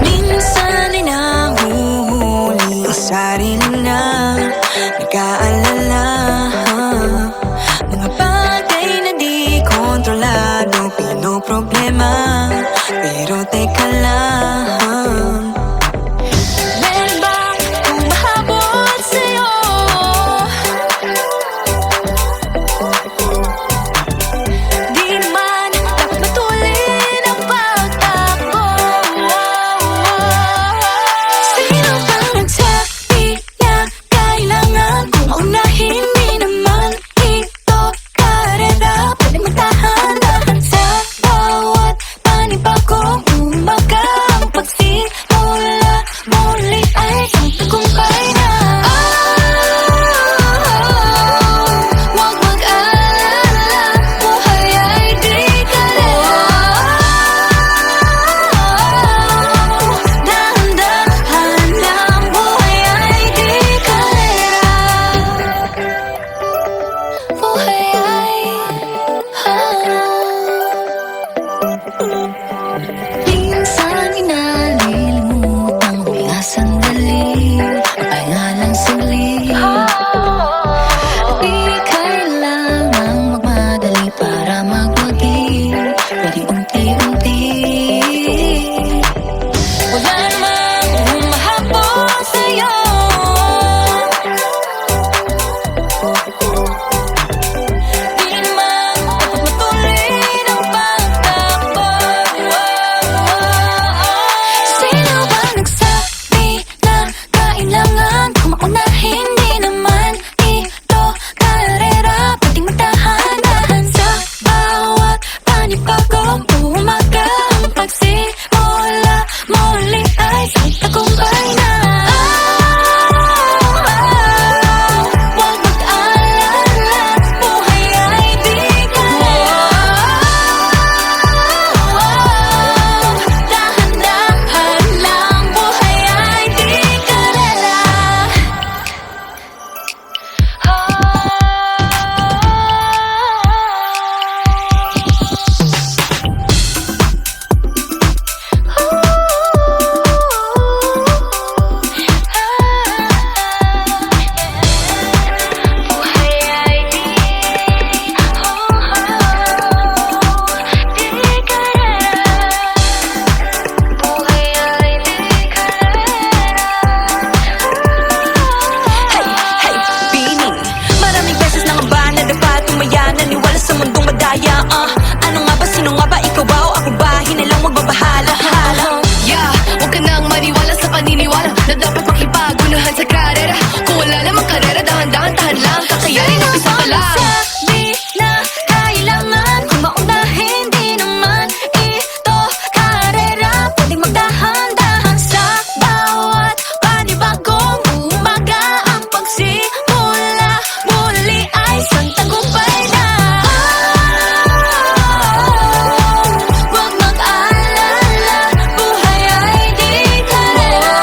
Minsan ay nahuhuli ang sarili na nag-aalala, mga bagay na di kontrolado, pinoproblema. Pero teka lang, meron bang humahabol sa'yo? Di naman dapat matulin ang pagtakbo. Sino bang nagsabi na kailangan kong maunahin? Di naman ito karera, pwede magtahan-tahan sa bawat panibagong umaga. Ang pagsimula muli ay isang tagumpay na. Huwag mag-alala, buhay ay di karera. Dahan-dahan lang, buhay ay di karera. Buhay ay minsan inalilimutang huminga sandali, pahingalang saglit. Di kailangang magmadali para magwagi, pwede unti-unti. Wala namang humahabol sa'yo. Di naman dapat matulin ang pagtakbo. Sino ba nagsabi na kailangan kong maunahin? Di naman ito karera, pwedeng magtahan-tahan sa bawat panibagong umaga. Ang pagsimula muli ay isang tagumpay na. Huwag mag-alala, buhay ay di karera. Dahan-dahan lang, buhay ay di karera. Buhay ay di karera. Buhay ay di karera. Hey, hey, Bini, maraming beses na nga ba nadapa, tumaya, naniwala sa mundong madaya. Ano nga ba, sino nga ba, ikaw ba o ako ba? Hinilang magbabahala. Yeah, huwag ka nang maniwala sa paniniwala na dapat makipagunahan sa karera. Kung wala namang karera, dahan-dahan, tahan lang, kakayanin, umpisa pa lang. Sabi na kailangan kong maunahin, di naman ito karera, pwedeng magdahan-dahan sa bawat panibagong umaga. Ang pagsimula muli ay isang tagumpay na. Huwag mag-alala, buhay ay di karera.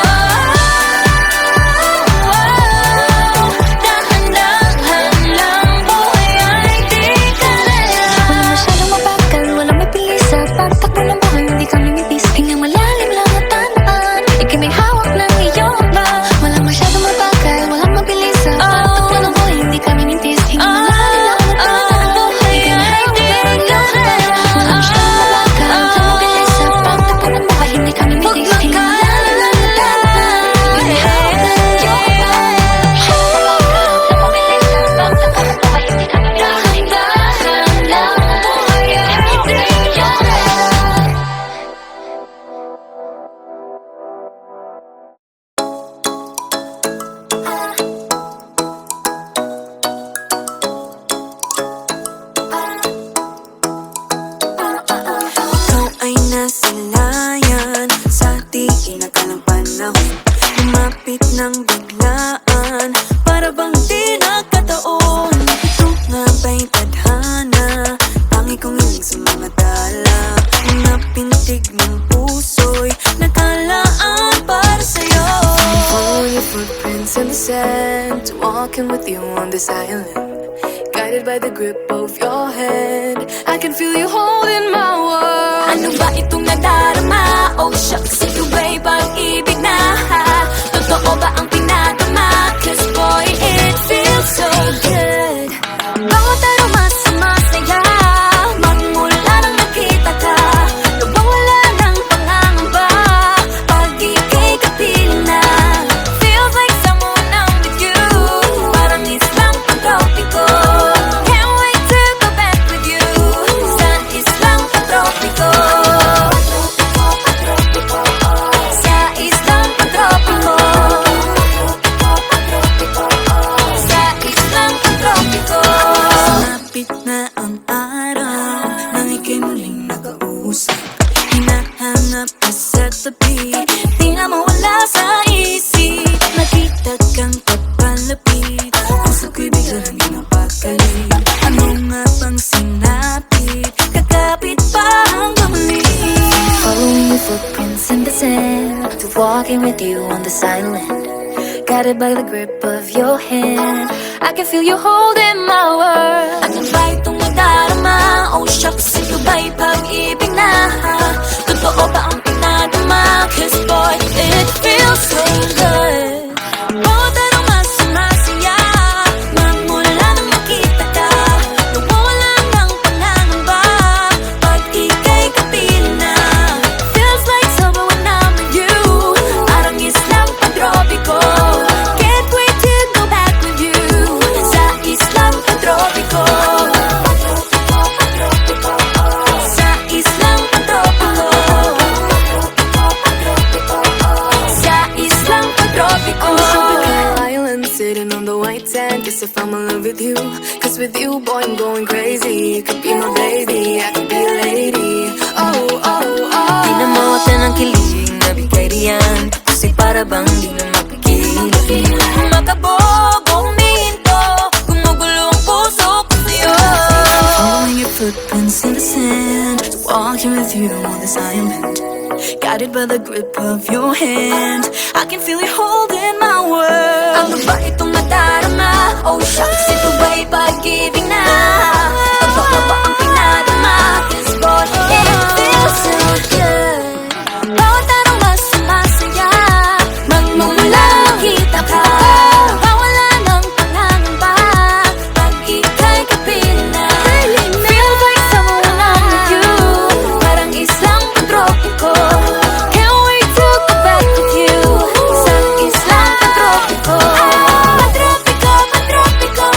Dahan-dahan lang, buhay ay di karera. Walang masyadong mabagal, walang may pilis sa pagtakbo ng buhay, hindi kami mipis. Hingang malalim lang at tandaan, ika'y may hawak ng iyong ba. Walang masyadong mabagal, walang mabilis sa pagtakbo ng buhay, hindi kami mintis. Hingang malalim lang at tandaan, buhay ay di karera. Walang masyadong mabagal, walang mabilis sa pagtakbo ng buhay, hindi kami mintis. Hingang malalim lang at tandaan, ika'y may hawak ng iyong ba. Walang mabilis sa pagtakbo ng buhay, hindi kami mintis. Dahan-dahan lang, buhay ay di karera. Ikaw ay nasilayan sa di inakalang panahon, lumapit ng biglaan, para bang di nakataon. Ito nga ba'y tadhana, tangi kong hiling sa mga dala, mga pintig ng puso'y nakalaan para sa'yo. Follow your footprints in the sand, walking with you on this island. guided by the grip of your hand. I can feel you holding my world. Ano ba itong nadarama? Oh shucks, ito ba'y pag-ibig na? Totoo ba ang pinadama? Cause boy, it feels so good. Bawat aroma sumasaya, magmula nang nakita ka. Nawawala ng pangangamba, pag ika'y kapiling na. Feels like someone I'm with you, parang islang pagtropiko. Can't wait to go back with you, sa islang pagtropiko. Sa islang pagtropiko. Sa islang pagtropiko. Sumapit na ang araw nang ika'y muling nakausap. Hinahanap ka sa tabi, di na mawala sa isip. Nakita kang papalapit, puso ko'y biglang napakali. Ano nga bang sinapit, kakapit pa hanggang muli. Following your footprints in the sand, to walking with you on the silent. Guided by the grip of your hand, I can feel you holding my world. Ano ba itong nadarama? Oh shucks, ito ba'y pag-ibig na? Totoo ba ang pinadama? Cause boy, it feels so good. Bawat aroma sumasaya, magmula nang makita ka. Nawawala ng pangangamba, pag ika'y kapiling na. Feels like summer when I'm with you, parang islang pagtropiko. Can't wait to go back with you, sa islang pagtropiko. Sa islang pagtropiko. Sa islang pagtropiko. On the tropical island, sitting on the white sand. Guess if I'm in love with you, cause with you, boy, I'm going crazy. You could be my baby, I could be a lady. Oh, oh, oh. Di na mawata ng kilig na bigay riyan, kasi para bang di na mapigil. Makabog o huminto, gumugulo ang puso ko sa'yo. Following your footprints in the sand, walking with you on this island. Guided by the grip of your hand, I can feel you holding my world. Ano ba itong nadarama? Oh shucks, ito ba'y pag-ibig na? Totoo ba ang pinadama? Cause boy, it feels so good. Bawat aroma sumasaya, magmumula makita ka. Nawawala ng pangangamba, pag ika'y kapiling na. Feels like someone I'm with you, parang islang pagtropiko. Can't wait to go back with you, sa islang pagtropiko. Pagtropiko, pagtropiko.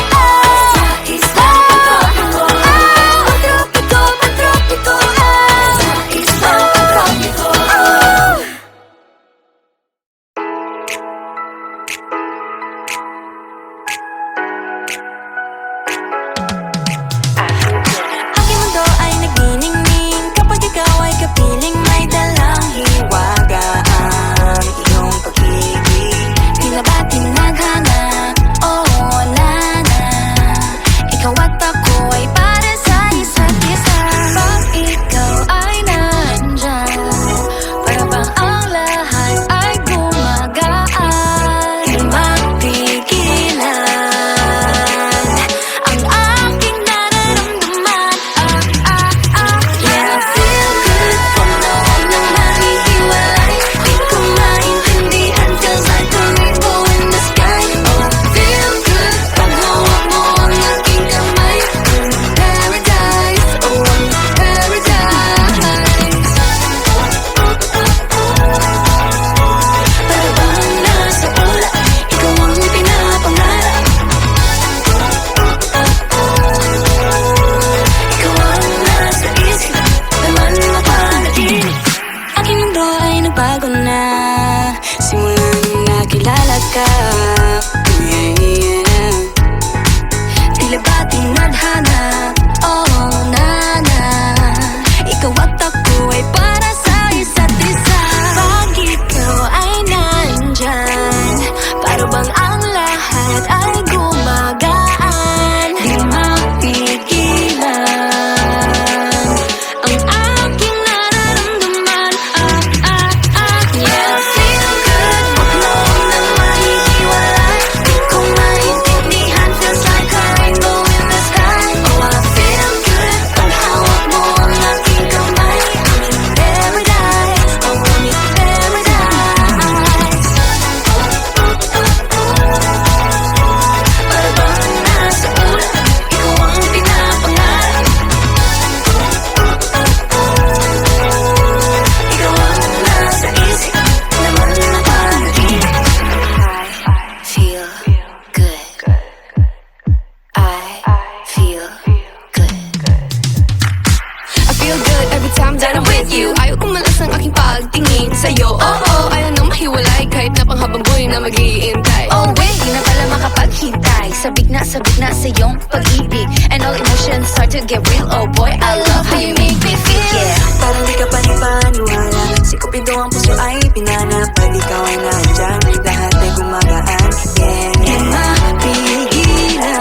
nandyan I'm with you. Ayaw kumalas ang aking pagtingin sa'yo. Ayaw nang mahiwalay kahit na panghabang buhay na mag-iintay. Oh wait, di na pala makapaghintay. Sabik na sa iyong pag-ibig, and all emotions start to get real. Oh boy, I love how you make me feel. Yeah. Parang di ka panipaniwala. Si Cupido ang puso ay pinanapad. Ikaw ay nandyan, lahat ay gumagaan. Yeah, di mapigilan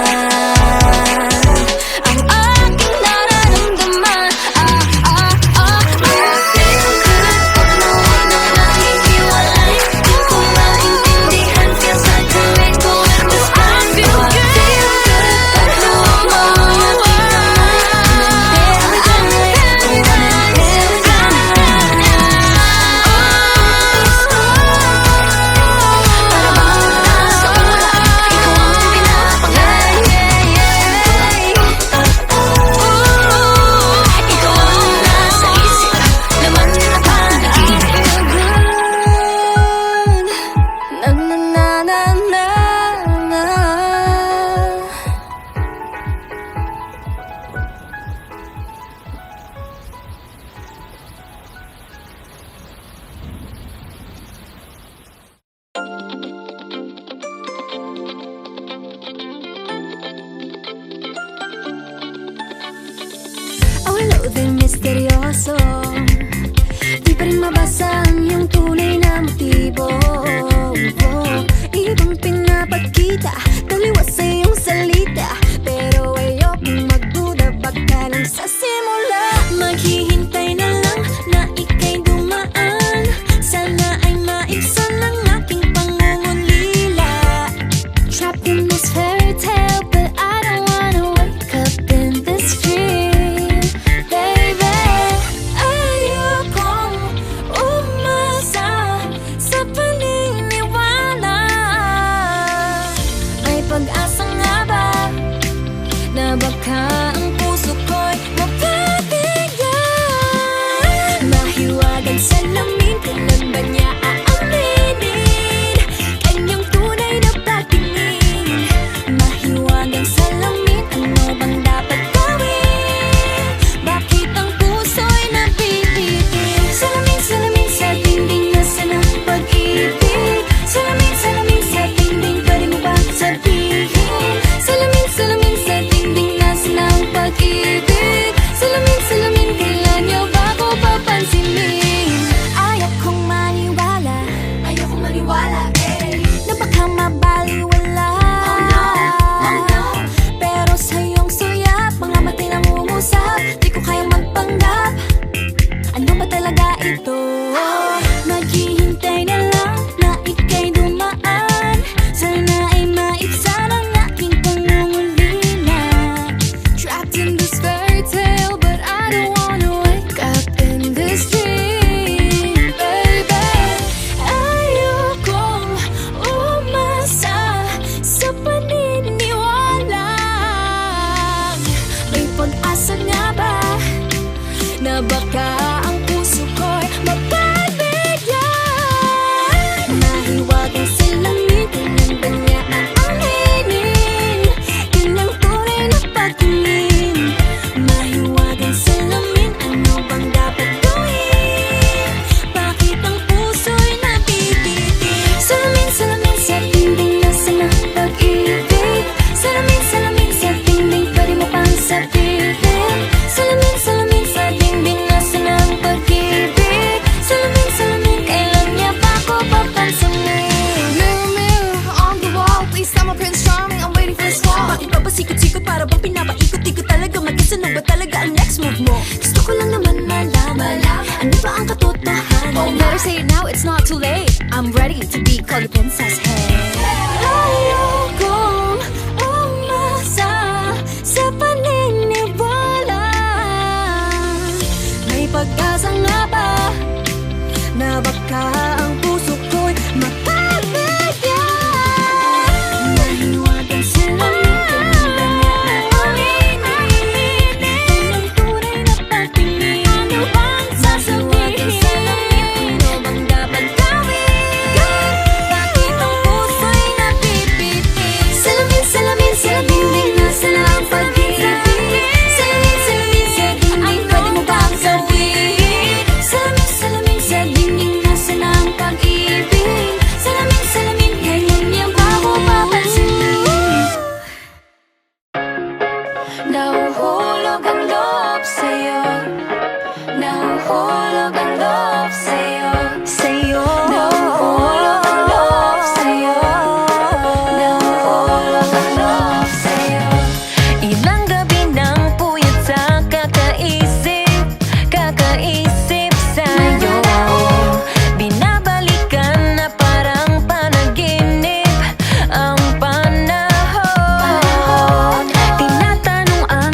ang aking nararamdaman. I feel good pag nawala na nahihiwalay. Di ko maintindihan, feels like a rainbow in the sky. I feel good pag nawala na Awalo din misteryoso, di pa rin mabasa ang iyong tunay na motibo. Ibang pinapakita, taliwas sa iyong salita, pero ayokong magduda, baka lang sa simula. Maghihintay na lang na ika'y dumaan, sana ay maibsan ang aking pangungulila. Trapped in this fairy tale, but I don't wanna wake up in this dream. Baby, ayokong umasa sa paniniwala. May pag-asa nga ba na baka ang puso ko'y mapabigyan? Mahiwagang salamin, kailan ba niya aaminin kanyang tunay na pagtingin? Mahiwagang salamin, ano bang dapat gawin? Bakit ang puso'y napipitin? Salamin, salamin sa dingding, nasa na pag-ibig? Salamin, salamin sa dingding, pwede mo ba sabihin? Salamin, salamin sa dingding, nasa na ang pag-ibig? Salamin, salamin, kailan niyo ba ako papansinin? Ayaw kong maniwala, na baka mabaliwala. Pero sa iyong suyap, mga matay na umusap, di ko kayang magpanggap. Ano ba talaga ito? Maghihintay na lang na ika'y dumaan, sana ay maibsan ang aking pangungulila. Trapped in this fairy tale, but I don't wanna wake up in this dream. Baby, ayokong umasa sa paniniwala. May pag-asa nga ba na baka ang puso ko'y mapabigyan? Mahiwagang salamin, kailan ba niya aaminin kanyang tunay na pagtingin? Mahiwagang salamin, ano bang dapat gawin? Bakit ang puso'y napipitin? Salamin, salamin sa dingding, nasa na pag-ibig? Salamin, salamin sa dingding, pwede mo pang sabihin? Salamin, salamin sa dingding, nasa na ang pag-ibig? Salamin, salamin, kailan niya ba ako papansinin? Mirror, mirror on the wall, please tell my Prince Charming I'm waiting for his call. Bakit ba pasikot-sikot para bang pinapaikot-ikot talaga? Mag-isa na ba talaga ang next move mo? Gusto ko lang naman malaman, ano ba ang katotohanan? Oh, better say it now, it's not too late. I'm ready to be called a princess, hey. Ayokong umasa sa paniniwala. May pag-asa nga ba na baka ang puso ko'y mapabigyan? Mahiwagang salamin, kailan ba niya aaminin kanyang tunay na pagtingin? Ano bang sasabihin? Ano bang dapat gawin? Bakit ang puso'y napipitin? Salamin, salamin sa dingding, nasa na ang pag-ibig? Nahuhulog ang loob sa'yo. Nahuhulog ang loob sa'yo. Sa'yo. Nahuhulog ang loob sa'yo. Nahuhulog ang loob sa'yo. Ilang gabi nang puyat sa kakaisip, kakaisip sa'yo. Binabalikan na parang panaginip ang panahon. Tinatanong ang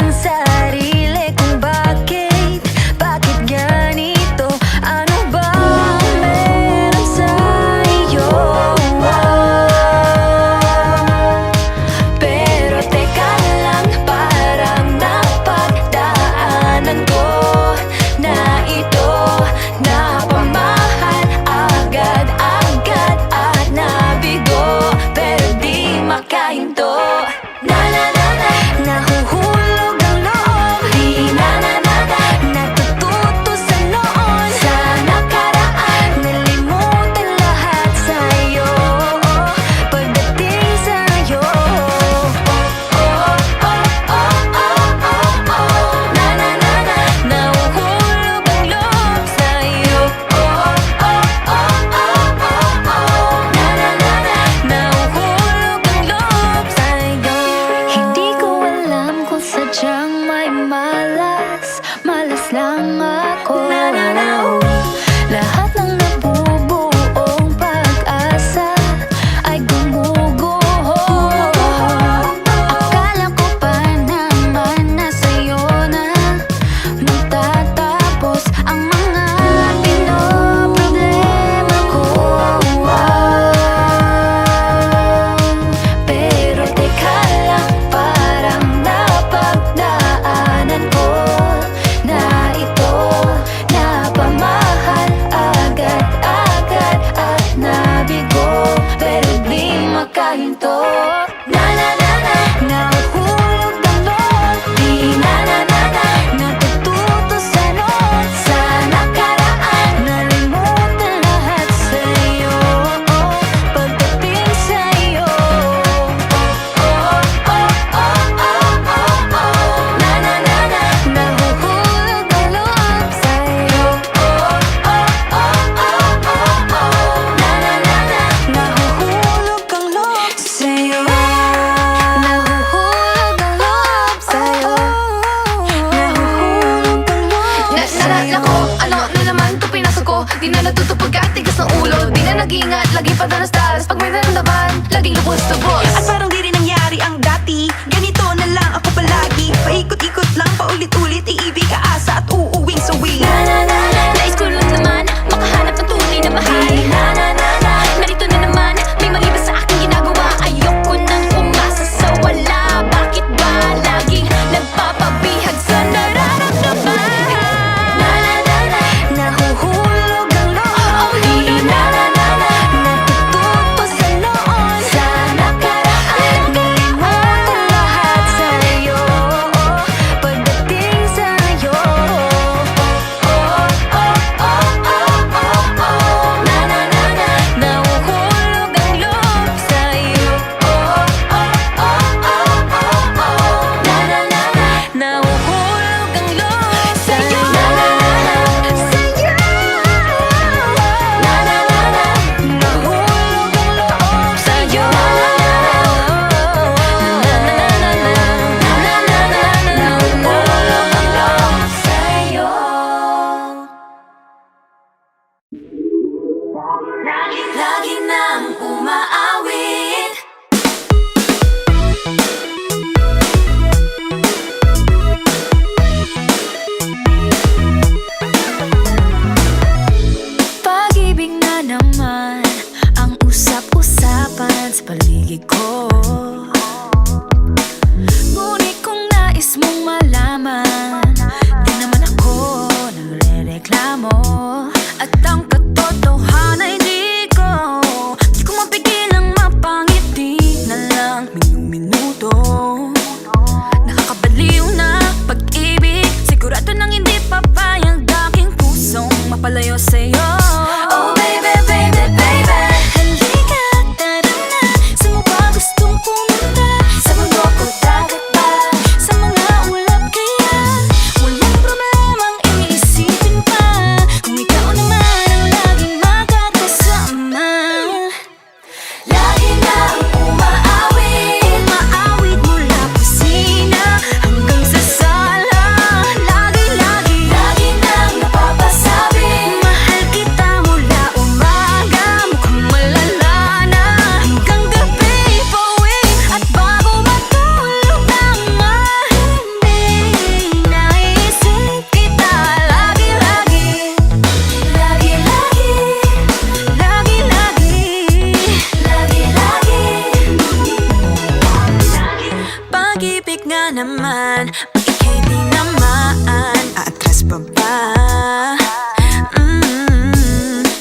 naman, pag ika'y tinamaan, aatras pa ba?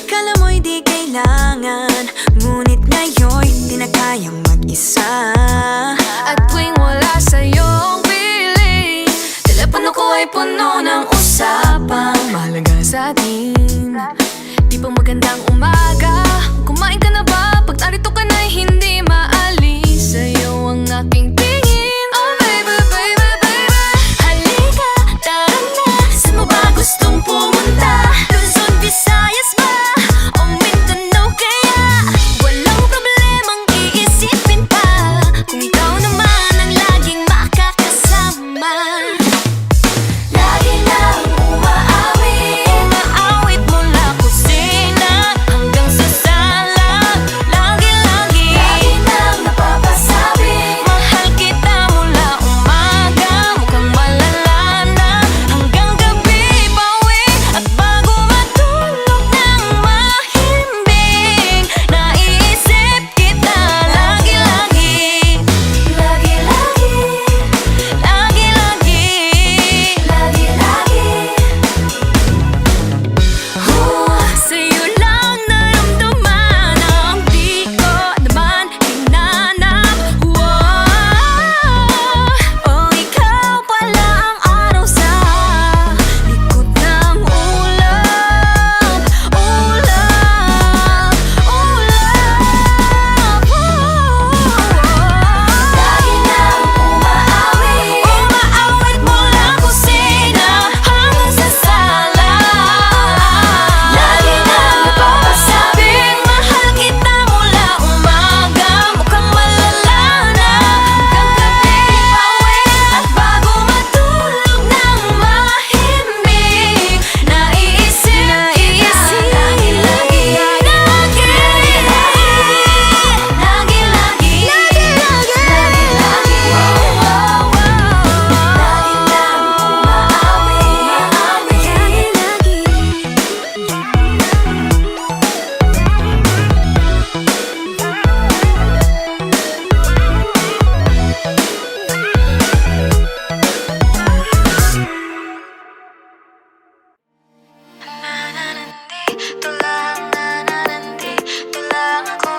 Kala mo'y di kailangan, ngunit ngayon'y di na kayang mag-isa. At tuwing wala sa'yong piling, telepono ko ay puno ng usapang mahalaga sa atin. Di ba magandang umaga? Kumain ka na ba? Pag narito ka na'y hindi maalis sa'yo ang aking tingin. Oh baby, baby, baby, Halika, tara na, saan mo ba gustong pumunta? Luzon, Visayas ba? O Mindanao kaya? Walang problemang iisipin pa, kung ikaw naman ang laging makakasama. lagi lang umaawit. Umaawit mula kusina hanggang sa sala. Lagi-lagi Lagi nang napapasabi, mahal kita mula umaga, mukhang malala na hanggang gabi. Bawi at bago matulog ng mahimbing, naiisip kita lagi-lagi. lagi-lagi, Lagi-lagi lagi-lagi. sa'yo lang naramdaman ang di ko naman hinanap. Oh, ikaw pala ang araw sa likod ng ulap. Ulap, ulap. Lagi nang umaawit. Umaawit mula kusina hanggang sa sala. Lagi nang napapasabi, Mahal kita mula umaga, mukhang malala na hanggang gabi. Bawi at bago matulog ng mahimbing, naiisip kita lagi-lagi. Lagi-lagi, Nandito lang, nandito lang ako.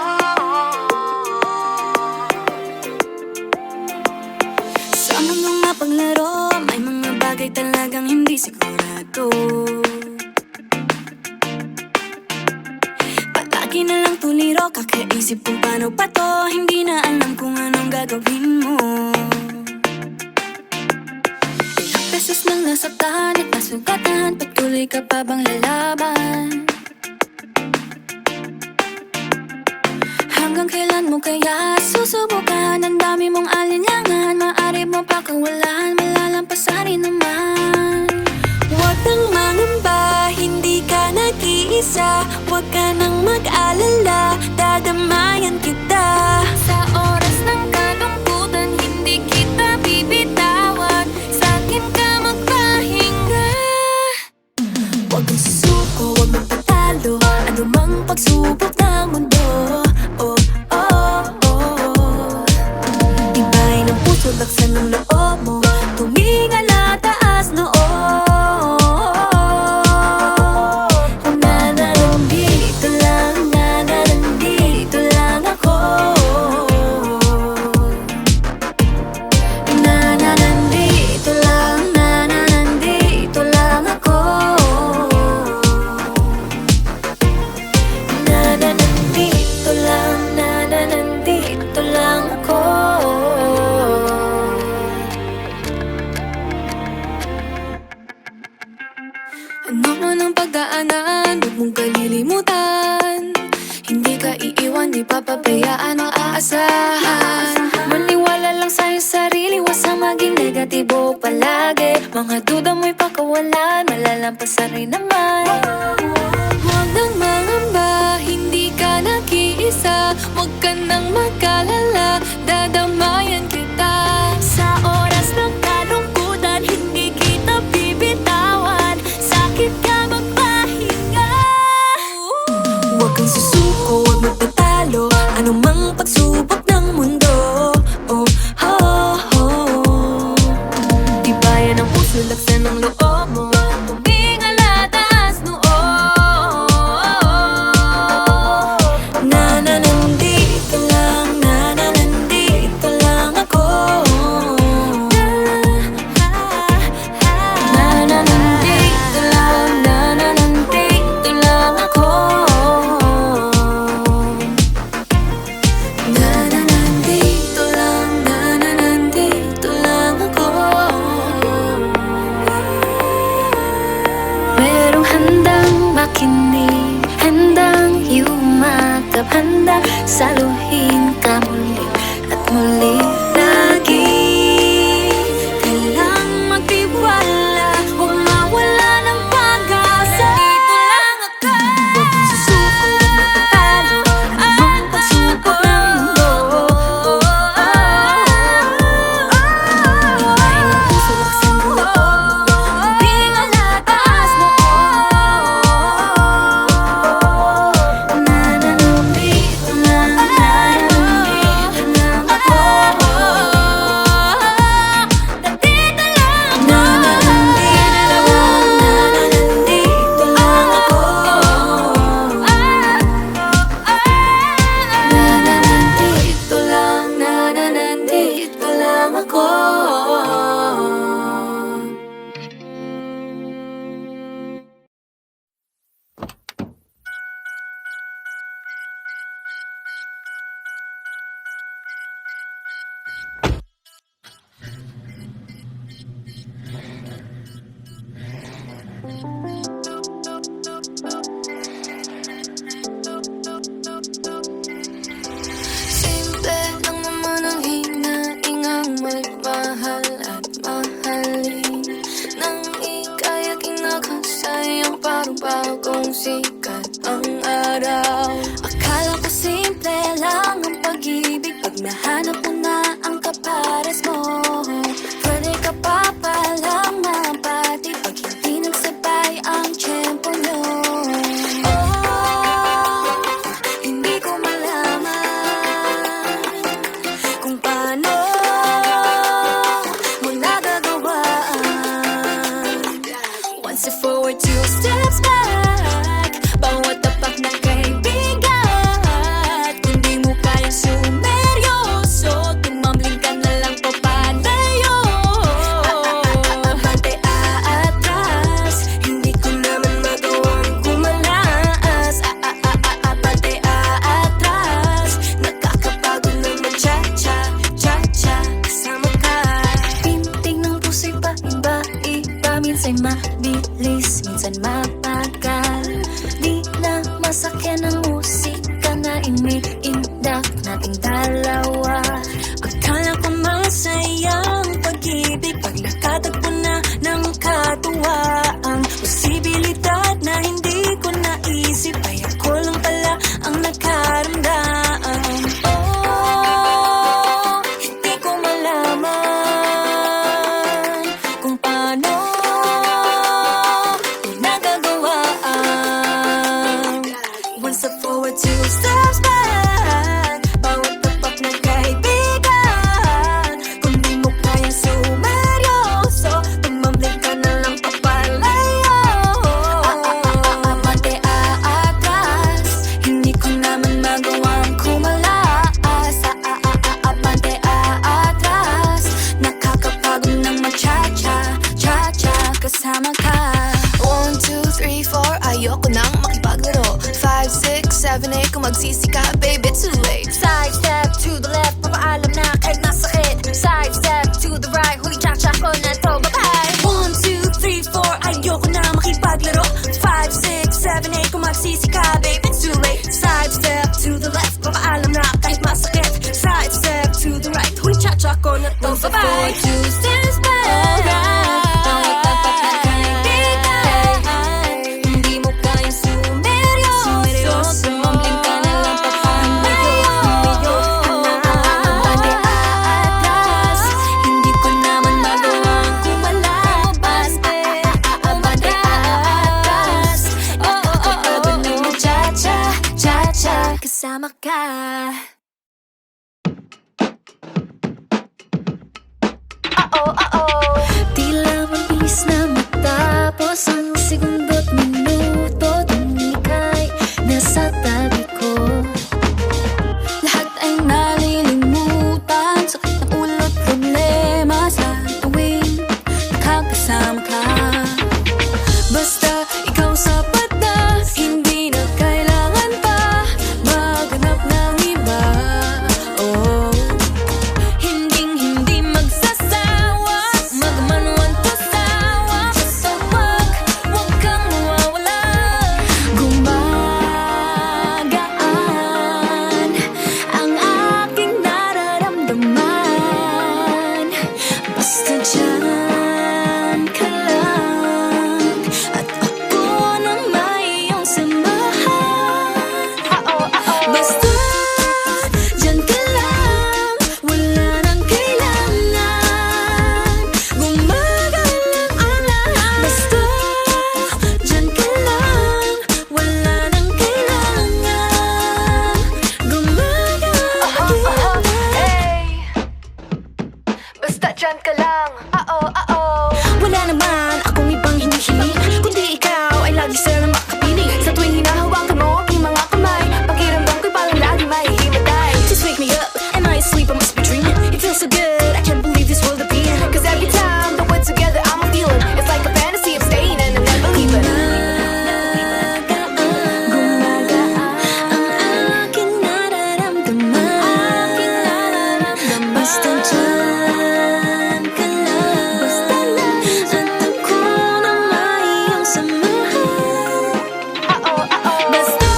Sa mundong mapaglaro, may mga bagay talagang hindi sigurado. Palagi na lang tuliro, kakaisip kung paano pa to, hindi na alam kung anong gagawin mo. Ilang beses nang nasaktan at nasugatan, patuloy ka pa bang lalaban? Hanggang kailan mo kaya susubukan? Ang dami mong alinlangan, maaari mo pa kawalan, malalampasan rin naman. Huwag kang mangamba, hindi ka nag-iisa. Huwag ka nang mag-alala, dadamayan kita. Sa oras ng kalungkutan, hindi kita bibitawan. Sa'kin ka magpahinga. Huwag kang susuko, huwag magpatalo, anumang pagsubok ng mundo. Oh, oh, oh. Tibay ng puso, laksan ng loob mo, tumingala taas noo. Nandito lang, nandito lang ako. Nandito lang, nandito lang ako. Nandito lang, nandito lang ako. Ano man ang pagdaanan, huwag mong kalilimutan. Hindi ka iiwan, di papabayaan ang aasahan. Maniwala lang sa iyong sarili, huwag sa maging negatibo palagi. Mga duda mo'y pakawalan, malalampasan rin naman. Huwag nang mangamba, hindi ka nag-iisa. Huwag ka nang mag-alala, dadamayan kita. Sa oras ng kalungkutan, hindi kita bibitawan. Sakit ka magpahinga. Huwag kang susuko, huwag magpatalo, anumang pagsubok ng mundo. Oh, oh, oh. nakikinig. Handang yumakap, handa saluhin ka muli at muli. Lagi Kailang magtiwala, huwag mawala ng pag-asa. Dito lang ako. Huwag kang susuko at matatalo, anumang pagsubok ng mundo. Ay, ng puso, laksan mo na ako. Tingala, taas mo. Nananapito lang, nananapito lang ako. Nandito lang ako. Nananapito lang ako. Nananapito lang, nananapito lang ako. Simple lang naman ang hinaingang magmahal at mahalin. Nang ika'y aking nakasayang parang bagong sikat ang araw. Akala ko simple lang ang pag-ibig pag nahanap mo na ang kapares mo. Pwede ka pa palang mapati pag hindi nagsabay ang tiyempo nyo. Oh, hindi ko malaman kung paano mo nagagawaan. One step forward, two steps back. Bawat tapak na kaibigan. Kung di mo kayang sumeryoso, tumambling ka na lang papalayo. Abante aatras, hindi ko naman magawang kumalas. Abante aatras, nakakapagod naman cha-cha, cha-cha, kasama ka. Pintig ng puso'y paiba-iba, minsan mabilis, minsan mapagal. Di na masakyan ang musika na iniindak nating dalawa. Akala ko masayang pag-ibig pag nakatagpo na ng katuwaan. Posibilidad na hindi ko naisip ay ako lang pala ang nagkaramdam. Oh, hindi ko malaman kung paano ko nagagawaan. One step forward, two steps back. Bawat tapak ng kaibigan. Kung di mo kayang sumeryoso, tumambling ka na lang papalayo. Abante aatras, hindi ko naman magawang kumalas. Abante aatras, nakakapagod ng cha-cha, cha-cha, kasama ka. 1, 2, 3, 4, ayoko nang makipaglaro. 5, 6, 7, 8, kung magsisi ka, baby, too late. Side step to the left, papaalam na kahit masakit. Side step to the right, huli cha-cha ko na to, bye-bye. 1, 2, 3, 4, ayoko na makipaglaro. 5, 6, 7, 8, kung magsisi ka, baby, it's too late. Side step to the left, papaalam na kahit masakit. Side step to the right, huli cha-cha ko na to, bye-bye. 2 steps back. Bawat tapat na kaibigan. Hindi mo kayang sumeryoso, tumambling ka na lang papalayo. Abante aatras, hindi ko naman magawang kumalabas. Abante aatras, nakakapagod ng cha-cha, cha-cha, kasama ka. Tila mabilis na matapos ang segundo't minuto. Tuwing ika'y nasa tabi ko. Lahat ay nalilimutan. Sakit ng ulo't problema sa tuwing nakakasama ka. Basta ikaw sapat na, hindi na kailangan pa maghanap ng iba. Oh, hinding-hindi magsasawa Wala naman akong ibang hinihiling, kundi ikaw ay lagi silang makapiling. Sa tuwing hinahawakan mo aking mga kamay, pakiramdam ko'y parang lagi may himatay. Just wake me up, am I asleep? I must be dreaming. It feels so good, I can't believe this world appeared. Cause every time that we're together I'm a feeling, it's like a fantasy of staying and I'm never leaving. Basta dyan ka lang, basta lang at ako na may iyong samahan. Basta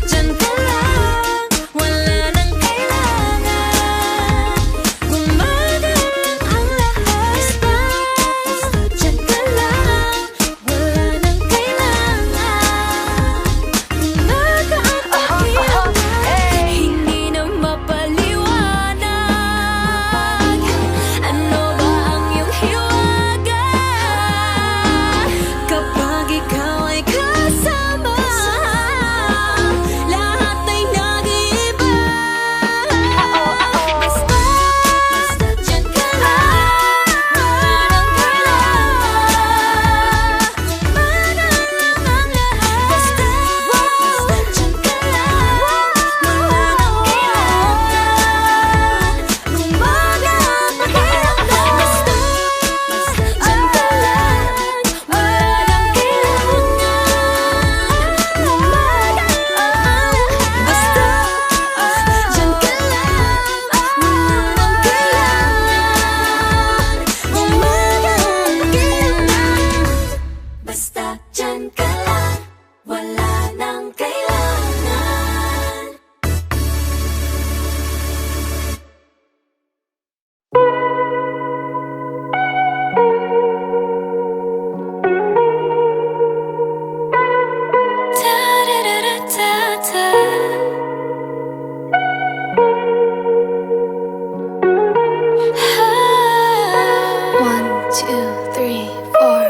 dyan ka lang, wala nang kailangan gumagang ang lahat. Basta dyan ka lang, wala nang kailangan gumagaan ang iyong hindi na mapaliwanag. Ano ba ang iyong hiwaga kapag ikaw ay kasama? Lahat ay nag-iiba. Basta dyan ka lang, wala nang kailangan gumagaan ang lahat. Basta dyan ka lang, wala nang kailangan gumagaan ang pakiramdam. Basta dyan ka lang, wala nang kailangan gumagaan ang lahat. Basta dyan ka lang, wala nang kailangan gumagaan ang pakiramdam. Basta dyan ka lang, wala nang kailangan. One, two, three, four.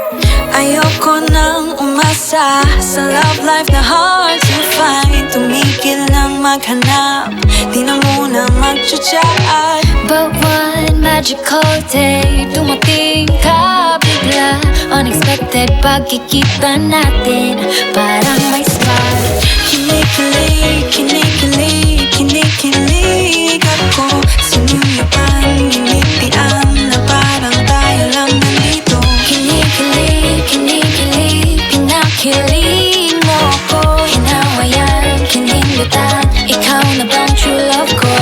Ayoko nang umasa sa love life na hard to find. Tumigil lang maghanap, di na muna mag-chat. But one magical day, dumating ka bigla. Unexpected pagkikita natin, parang may spark. Kinikilig, kinikilig, kinikilig ako. Sinuyapan, ninitian na parang tayo lang nandito. Kinikilig, kinikilig, pinakilig mo ako. Hinawayan, kinindutan, ikaw na bang true love ko?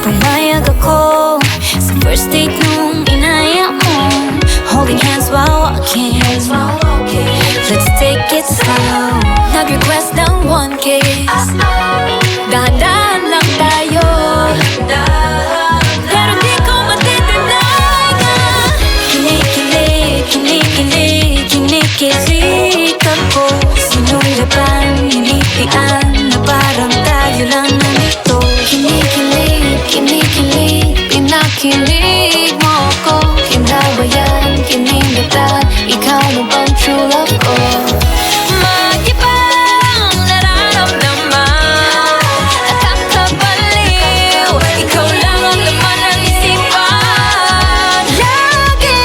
Pumayag ako sa first date nung inaya mo. Holding hands while walking, let's take it slow. Nag-request ng one kiss, dahan-dahan lang tayo. Pero di ko matitinay na kinikilig, kinikilig, kinikilig ako. Sinuyapan, ninitian na parang tayo lang nandito. Kinikilig, kinikilig, pinakilig mo ako. Kinabayan, kinindutan, ikaw na bang true love ko? Mag-ibang nararamdaman, nakakabaliw, ikaw lang ang laman ng isipan. Lagi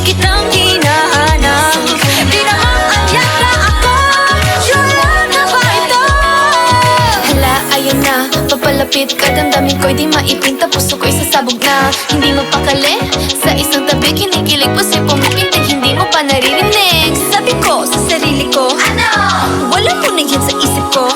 kitang hinahanap, di naman anyak na ako. True love na ba ito? Hala, ayun na, papalapit ka, damdamin ko'y di maipinta. Puso ko'y sasabog na, hindi mapakali. Sa isang tabi, kinikilig, posible pumipintig, hindi mo pa naririnig. Sabi ko sa sarili ko, ano? Wala mo na yan sa isip ko.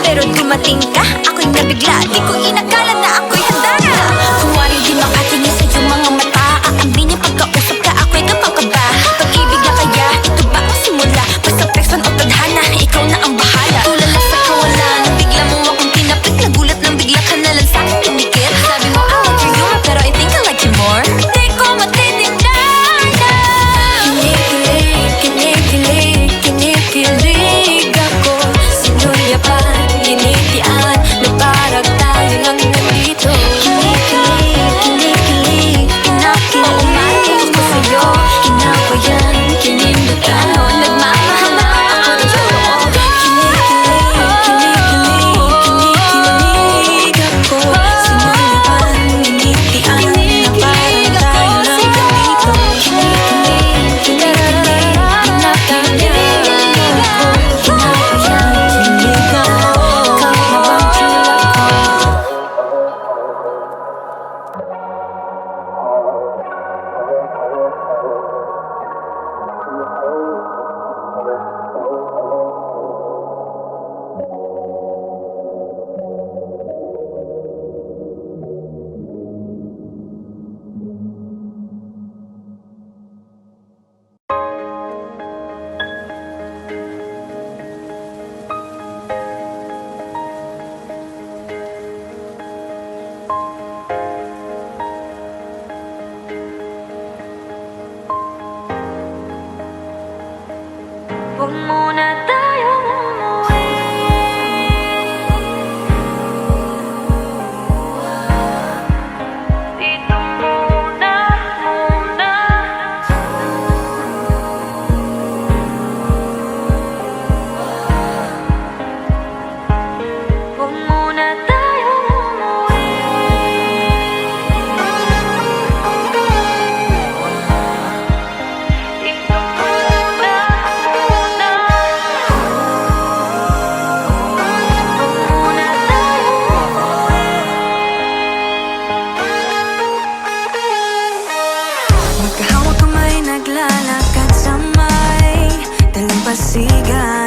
Pero dumating ka, ako'y nabigla, di ko inakala na ako'y handa na. Kuwari di makatingin sa iyong mga mata, aambin yung pagkausap ka, ako'y kapangkaba. Pag-ibig na kaya, ito ba ang simula? Basta person o tadhana, ikaw na ang bahala. Tulala sa kawalan, bigla mo akong tinapik, nagulat nang bigla ka na lang sa'kin pinikit. Sabi mo, I love you, pero I think I like you more. Di ko matitinay na kinikilig, kinikilig, kinikilig ako. Sinuyapan, ninitian, na muna tayong umuwi. Dito muna. Huwag muna tayong umuwi. Dito muna. Huwag muna tayong umuwi. Magkahawak kamay, naglalakad sa may dalampasigan.